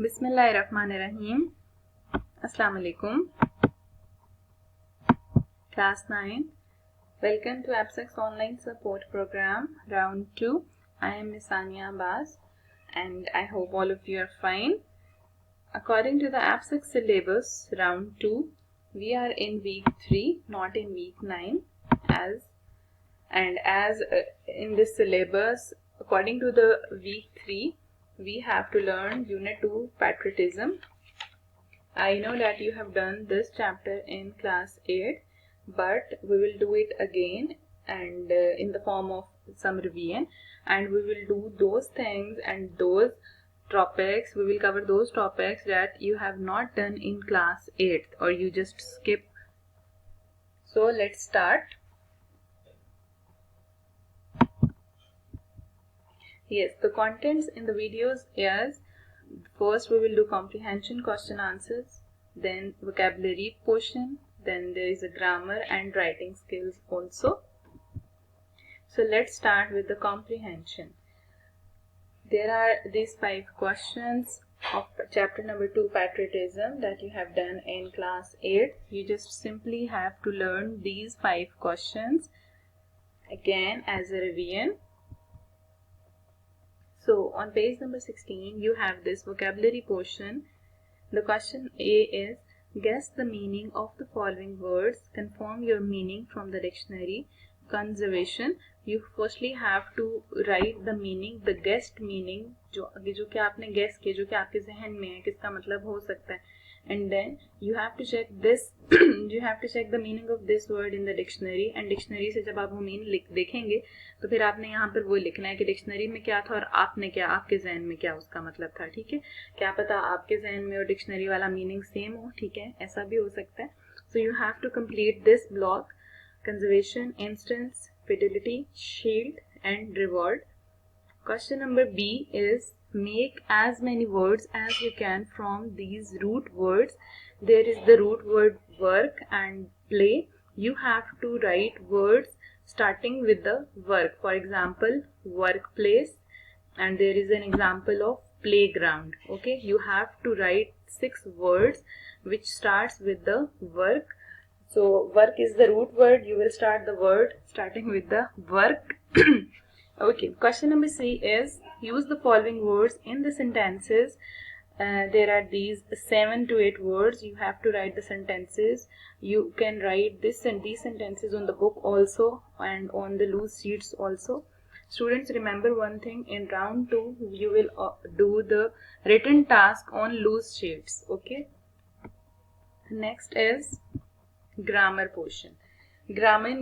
Bismillahirrahmanirrahim. Assalamu alaikum. Class 9. Welcome to AppSec's online support program, round 2. I am Miss Ania Abbas and I hope all of you are fine. According to the AppSec syllabus, round 2, we are in week 3, not in week 9. As in this syllabus, according to the week 3, we have to learn Unit 2 Patriotism. I know that you have done this chapter in class 8, but we will do it again and in the form of some revision, and we will do those things and those topics, we will cover those topics that you have not done in class 8 or you just skip. So let's start. Yes, the contents in the videos is, first we will do comprehension question answers, then vocabulary portion, then there is a grammar and writing skills also. So let's start with the comprehension. There are these 5 questions of chapter number 2 Patriotism that you have done in class 8. You just simply have to learn these 5 questions again as a revision. So on page number 16 you have this vocabulary portion. The question A is, guess the meaning of the following words, confirm your meaning from the dictionary. Conservation, you firstly have to write the meaning, the guessed meaning, जो कि आपने guess किया, जो कि आपके जहन में है, किसका मतलब हो सकता है, and then you have to check this you have to check the meaning of this word in the dictionary, and dictionary से जब आप वो meaning देखेंगे तो फिर आपने यहाँ पर वो लिखना है कि डिक्शनरी में क्या था और आपने क्या, आपके जहन में क्या उसका मतलब था. ठीक है, क्या पता आपके जहन में और डिक्शनरी वाला मीनिंग सेम हो. ठीक है, ऐसा भी हो सकता है. So you have to complete this block. Conservation, instance, fidelity, shield and reward. Question number B is, make as many words as you can from these root words. There is the root word work and play. You have to write words starting with the work. For example, workplace, and there is an example of playground. Okay, you have to write 6 words which starts with the work. So work is the root word. You will start the word starting with the work. Okay, question number C is, use the following words in the sentences. There are these 7 to 8 words. You have to write the sentences. You can write this and these sentences on the book also and on the loose sheets also. Students, remember one thing, in round 2 you will do the written task on loose sheets. Okay, next is grammar portion. In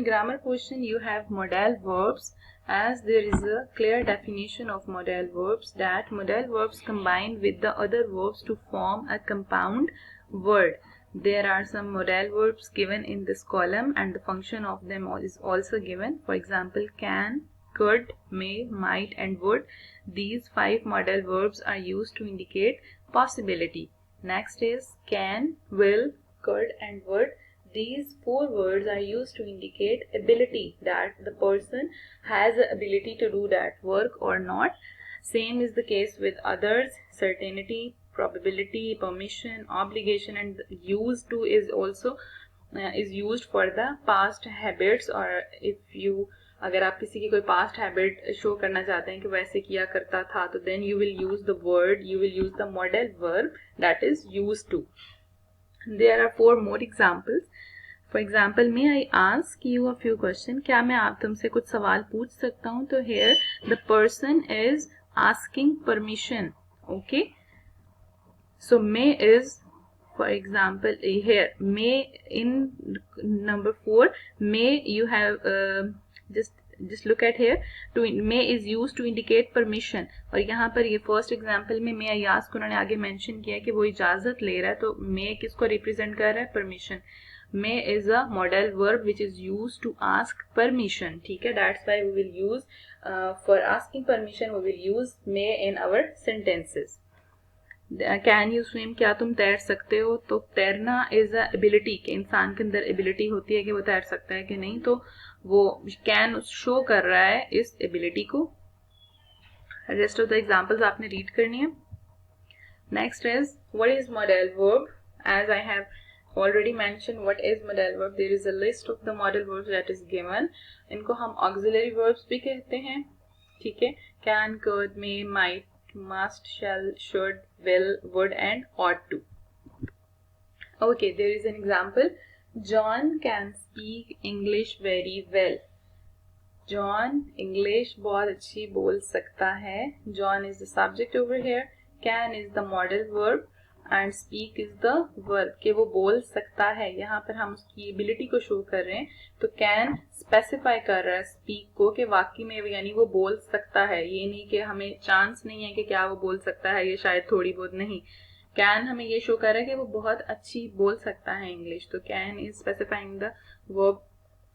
grammar portion you have modal verbs. As there is a clear definition of modal verbs, that modal verbs combine with the other verbs to form a compound word. There are some modal verbs given in this column and the function of them is also given. For example, can, could, may, might and would. These 5 modal verbs are used to indicate possibility. Next is can, will, could and would. These 4 words are used to indicate ability, that the person has the ability to do that work or not. Same is the case with others. Certainty, probability, permission, obligation, and used to is also is used for the past habits. Or if you, अगर आप किसी की कोई past habit show करना चाहते हैं कि वैसे किया करता था, तो then you will use the word, you will use the modal verb that is used to. There are 4 more examples. For example, may I ask you a few questions? क्या मैं आप तुमसे कुछ सवाल पूछ सकता हूँ? तो here the person is asking permission. Okay, so may is, for example, here may in number 4, may you have just look at here, to may is used to indicate permission. और यहाँ पर ये first example में may I ask उन्होंने आगे mention किया कि वो इजाज़त ले रहा है, तो may किसको represent कर रहा है? permission. May is a modal verb which is used to ask permission. ठीक है, that's why we will use for asking permission we will use may in our sentences. Can you swim? क्या तुम तैर सकते हो? तो तैरना is a ability, कि इंसान के अंदर ability होती है कि वो तैर सकता है कि नहीं, तो वो can show कर रहा है इस ability को. Rest of the examples आपने read करनी है. Next is, what is modal verb? As I have already mentioned what is modal verb, there is a list of the modal verbs that is given. इनको हम auxiliary verbs भी कहते हैं, ठीक है? Can, could, may, might, must, shall, should, will, would and ought to. Okay, there is an example. John can speak English very well. John English बहुत अच्छी बोल सकता है. John is the subject over here. Can is the modal verb and speak is the verb. कि वो बोल सकता है. यहाँ पर हम उसकी ability को show कर रहे हैं. तो can specify कर रहा है speak को कि वाकई में यानी वो बोल सकता है. ये नहीं कि हमें chance नहीं है कि क्या वो बोल सकता है, ये शायद थोड़ी बहुत नहीं. Can हमें ये show कर रहा है कि वो बहुत अच्छी बोल सकता है English. तो can is specifying the verb.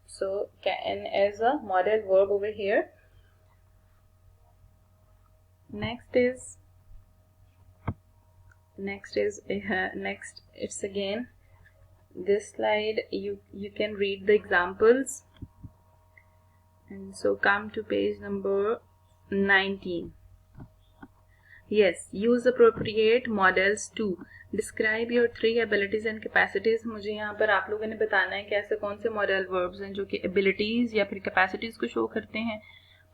So can is a modal verb over here. Next it's again this slide. You can read the examples, and so come to page number 19. Yes, use appropriate models to describe your 3 abilities and capacities. मुझे यहाँ पर आप लोगों ने बताना है कि ऐसे कौन से modal verbs हैं जो कि abilities या फिर capacities को show करते हैं.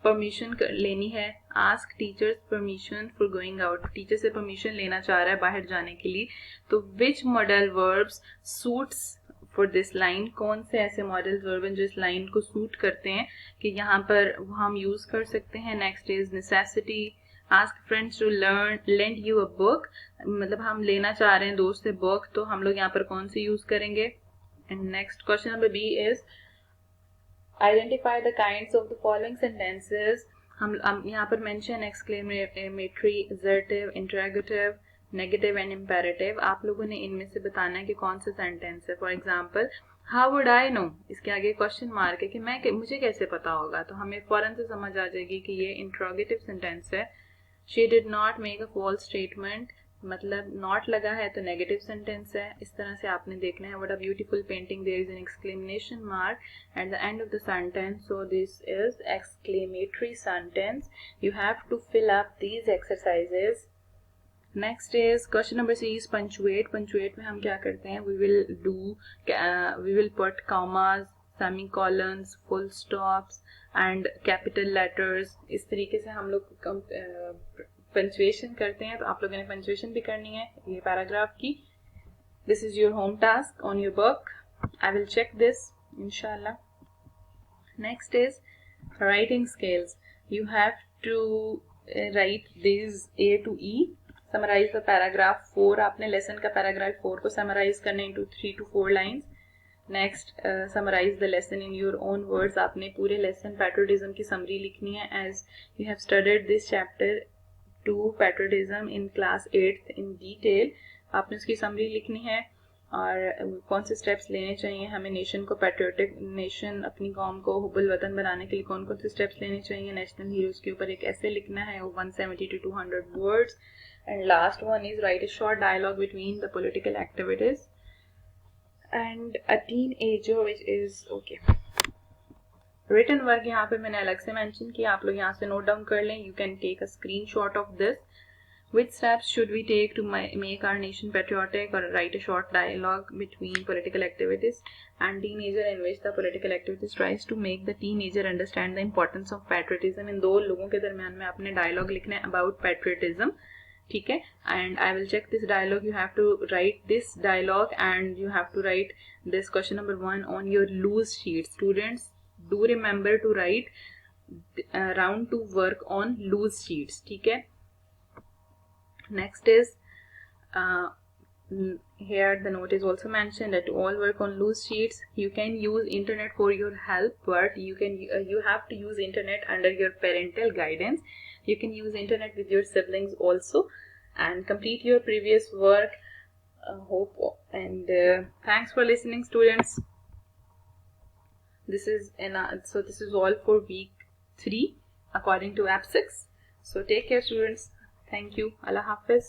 परमिशन लेनी है. Ask teachers permission for going out. Teacher से परमिशन लेना चाह रहा है बाहर जाने के लिए. तो which modal verbs suits for this line. कौन से ऐसे मॉडल वर्ब हैं जो इस लाइन को सूट करते हैं कि यहाँ पर हम यूज कर सकते हैं. Next is necessity. Ask friends to lend you a book. मतलब हम लेना चाह रहे हैं दोस्त से बुक, तो हम लोग यहाँ पर कौन सी यूज करेंगे. And next question number b is identify the kinds of the following sentences. हम यहाँ पर mention exclamatory, assertive, interrogative, negative and imperative. आप लोगों ने इनमें से बताना है कि कौन सा sentence है. For example, how would I know? इसके आगे question mark है कि मुझे कैसे पता होगा. तो हमें फौरन से समझ आ जाएगी कि ये interrogative sentence है. She did not make a false statement. मतलब not लगा है तो negative sentence है. इस तरह से आपने देखना है. What a beautiful painting. There is an exclamation mark at the end of the sentence. So this is exclamatory sentence. You have to fill up these exercises. Next is question number C is punctuate. Punctuate में हम क्या करते हैं. We will put commas, semicolons, full stops and capital letters. इस तरीके से हम लोग पंचुएशन करते हैं. तो आप लोगों ने पंचुएशन भी करनी है ये पैराग्राफ की. This is your home task on your book. I will check this इंशाल्लाह. Next is writing skills. You have to write this A to E. Summarise the paragraph 4. आपने लेसन का पैराग्राफ 4 को summarise करना into 3 to 4 lines. Next summarise the lesson in your own words. आपने पूरे lesson patriotism की summary लिखनी है as you have studied this chapter to patriotism in class 8th in detail. आपने उसकी समरी लिखनी है और कौन से स्टेप्स लेने चाहिए हमें नेशन को, पैट्रियोटिक नेशन, अपनी कौम को हुब्बुल वतन बनाने के लिए कौन कौन से स्टेप्स लेने चाहिए. नेशनल हीरोज के ऊपर एक ऐसे लिखना है 170 to 200 words. And last one is right a short dialogue between the political activities and a teenager which is okay. Written work यहाँ पे मैंने अलग से मेंशन किया. आप लोग यहाँ से नोट डाउन कर लें. You can take a screenshot of this. Which steps should we take to make our nation patriotic, or write a short dialogue between political activities and teenager in which the political activities tries to make the teenager understand the importance of patriotism. इन दो लोगों के दरमियान में आपने dialogue लिखना है about patriotism. ठीक है. And I will check this dialogue. You have to write this dialogue and you have to write this question number 1 on your loose sheet. Students, do remember to write round 2 work on loose sheets. ठीक है. Next is here the note is also mentioned that all work on loose sheets. You can use internet for your help, but you have to use internet under your parental guidance. You can use internet with your siblings also and complete your previous work. Hope and thanks for listening, students. This is all for week 3 according to app 6. So take care, students. Thank you. Allah Hafiz.